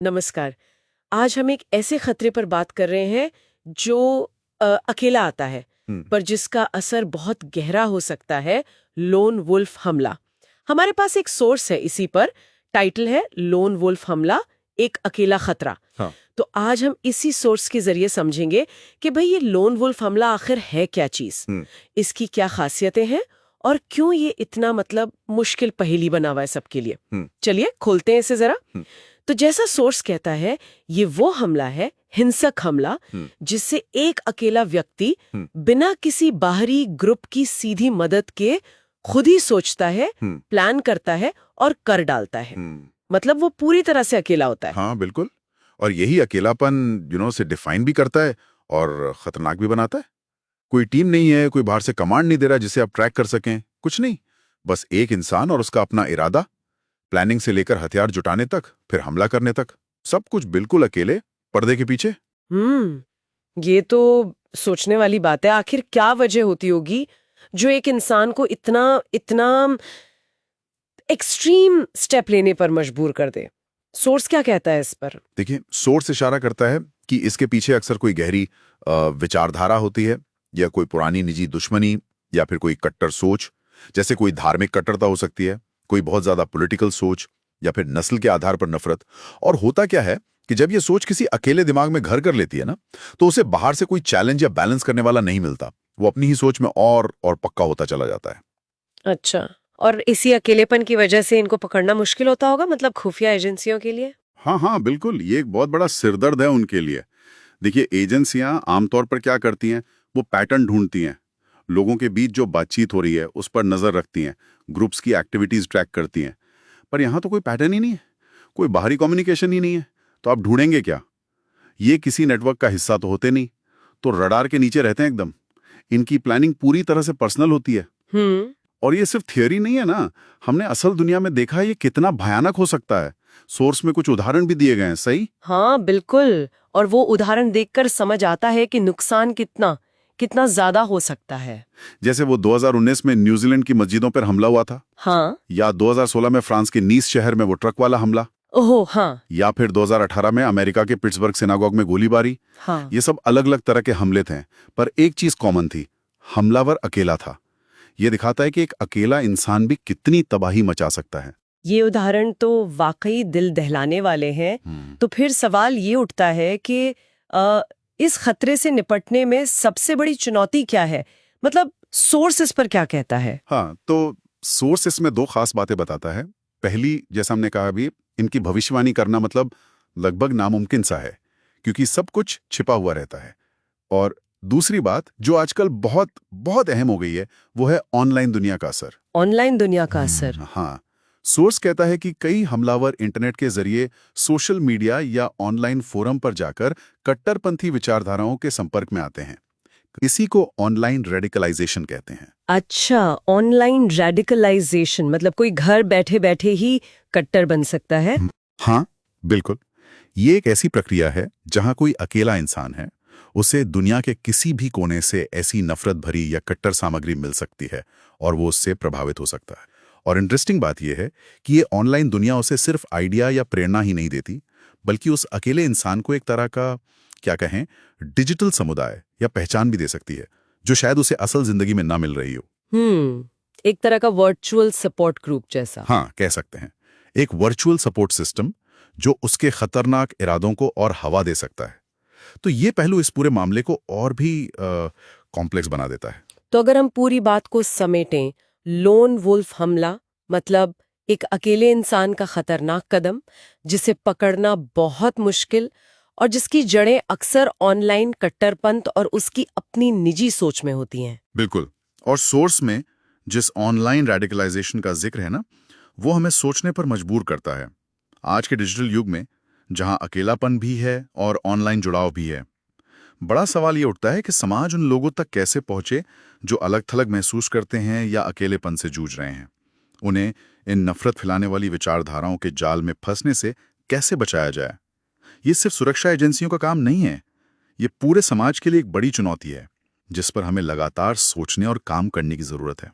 नमस्कार। आज हम एक ऐसे खतरे पर बात कर रहे हैं जो अकेला आता है, पर जिसका असर बहुत गहरा हो सकता है। लोन वुल्फ हमला। हमारे पास एक सोर्स है इसी पर। टाइटल है लोन वुल्फ हमला, एक अकेला खतरा। हाँ। तो आज हम इसी सोर्स के जरिए समझेंगे कि भाई ये लोन वुल्फ हमला आखिर है क्या चीज, इसकी क्या खासियतें हैं और क्यों ये इतना मुश्किल पहेली बना हुआ है सबके लिए। चलिए खोलते हैं इसे जरा। तो जैसा सोर्स कहता है, ये वो हमला है, हिंसक हमला, जिससे एक अकेला व्यक्ति बिना किसी बाहरी ग्रुप की सीधी मदद के खुद ही सोचता है, प्लान करता है और कर डालता है। मतलब वो पूरी तरह से अकेला होता है। हाँ बिल्कुल। और यही अकेलापन से डिफाइन भी करता है और खतरनाक भी बनाता है। कोई टीम नहीं है, कोई बाहर से कमांड नहीं दे रहा जिसे आप ट्रैक कर सकें, कुछ नहीं। बस एक इंसान और उसका अपना इरादा, प्लानिंग से लेकर हथियार जुटाने तक, फिर हमला करने तक, सब कुछ बिल्कुल अकेले, पर्दे के पीछे। ये तो सोचने वाली बात है। आखिर क्या वजह होती होगी जो एक इंसान को इतना इतना एक्सट्रीम स्टेप लेने पर मजबूर कर दे? सोर्स क्या कहता है इस पर? देखिए, सोर्स इशारा करता है कि इसके पीछे अक्सर कोई गहरी विचारधारा होती है, या कोई पुरानी निजी दुश्मनी, या फिर कोई कट्टर सोच। जैसे कोई धार्मिक कट्टरता हो सकती है, कोई बहुत ज्यादा पॉलिटिकल सोच, या फिर नस्ल के आधार पर नफरत। और होता क्या है कि जब ये सोच किसी अकेले दिमाग में घर कर लेती है ना, तो उसे बाहर से कोई चैलेंज या बैलेंस करने वाला नहीं मिलता। वो अपनी ही सोच में और पक्का होता चला जाता है। अच्छा, और इसी अकेलेपन की वजह से इनको पकड़ना मुश्किल होता होगा, मतलब खुफिया एजेंसियों के लिए? हाँ हाँ बिल्कुल, ये एक बहुत बड़ा सिरदर्द है उनके लिए। देखिए, एजेंसियां आमतौर पर क्या करती हैं, वो पैटर्न ढूंढती हैं, लोगों के बीच जो बातचीत हो रही है उस पर नजर रखती हैं, ग्रुप्स की एक्टिविटीज ट्रैक करती हैं। पर यहाँ तो कोई पैटर्न ही नहीं है, कोई बाहरी कम्युनिकेशन ही नहीं है, तो आप ढूंढेंगे क्या? ये किसी नेटवर्क का हिस्सा तो होते नहीं, तो रडार के नीचे रहते हैं एकदम। इनकी प्लानिंग पूरी तरह से पर्सनल होती है। और ये सिर्फ थियोरी नहीं है ना, हमने असल दुनिया में देखा है ये कितना भयानक हो सकता है। सोर्स में कुछ उदाहरण भी दिए गए हैं। सही? हाँ बिल्कुल। और वो उदाहरण देखकर समझ आता है कि नुकसान कितना कितना ज्यादा हो सकता है। जैसे वो 2019 में न्यूजीलैंड की मस्जिदों पर हमला हुआ था। हाँ। या 2016 में फ्रांस के नीस शहर में वो ट्रक वाला हमला। ओहो हाँ। या फिर 2018 में अमेरिका के पिट्सबर्ग सिनागोग में गोलीबारी। हाँ। ये सब अलग अलग तरह के हमले थे, पर एक चीज कॉमन थी, हमलावर अकेला था। ये दिखाता है कि एक अकेला इंसान भी कितनी तबाही मचा सकता है। ये उदाहरण तो वाकई दिल दहलाने वाले हैं। तो फिर सवाल ये उठता है कि इस खतरे से निपटने में सबसे बड़ी चुनौती क्या है? मतलब सोर्स इस पर क्या कहता है? हाँ, तो सोर्स इसमें दो खास बातें बताता है। पहली, जैसा हमने कहा अभी, इनकी भविष्यवाणी करना लगभग नामुमकिन सा है, क्योंकि सब कुछ छिपा हुआ रहता है। और दूसरी बात जो आजकल बहुत बहुत अहम हो गई है, वो है ऑनलाइन दुनिया का असर। ऑनलाइन दुनिया का असर? हाँ, सोर्स कहता है कि कई हमलावर इंटरनेट के जरिए सोशल मीडिया या ऑनलाइन फोरम पर जाकर कट्टरपंथी विचारधाराओं के संपर्क में आते हैं। इसी को ऑनलाइन रेडिकलाइजेशन कहते हैं। अच्छा, ऑनलाइन रेडिकलाइजेशन मतलब कोई घर बैठे बैठे ही कट्टर बन सकता है? हाँ बिल्कुल। ये एक ऐसी प्रक्रिया है जहां कोई अकेला इंसान है, उसे दुनिया के किसी भी कोने से ऐसी नफरत भरी या कट्टर सामग्री मिल सकती है और वो उससे प्रभावित हो सकता है। और इंटरेस्टिंग बात यह है कि ये ऑनलाइन दुनिया उसे सिर्फ आइडिया या प्रेरणा ही नहीं देती, बल्कि उस अकेले इंसान को एक तरह का, क्या कहें, डिजिटल समुदाय या पहचान भी दे सकती है, जो शायद उसे असल जिंदगी में ना मिल रही हो। एक तरह का वर्चुअल सपोर्ट ग्रुप जैसा। हाँ, कह सकते हैं। एक वर्चुअल सपोर्ट सिस्टम जो उसके खतरनाक इरादों को और हवा दे सकता है। तो ये पहलू इस पूरे मामले को और भी कॉम्प्लेक्स बना देता है। तो अगर हम पूरी बात को समेटें, लोन वुल्फ हमला मतलब एक अकेले इंसान का खतरनाक कदम, जिसे पकड़ना बहुत मुश्किल और जिसकी जड़ें अक्सर ऑनलाइन कट्टरपंथ और उसकी अपनी निजी सोच में होती हैं। बिल्कुल। और सोर्स में जिस ऑनलाइन रेडिकलाइजेशन का जिक्र है ना, वो हमें सोचने पर मजबूर करता है। आज के डिजिटल युग में जहां अकेलापन भी है और ऑनलाइन जुड़ाव भी है, बड़ा सवाल ये उठता है कि समाज उन लोगों तक कैसे पहुंचे जो अलग थलग महसूस करते हैं या अकेलेपन से जूझ रहे हैं। उन्हें इन नफरत फैलाने वाली विचारधाराओं के जाल में फंसने से कैसे बचाया जाए? ये सिर्फ सुरक्षा एजेंसियों का काम नहीं है, ये पूरे समाज के लिए एक बड़ी चुनौती है, जिस पर हमें लगातार सोचने और काम करने की जरूरत है।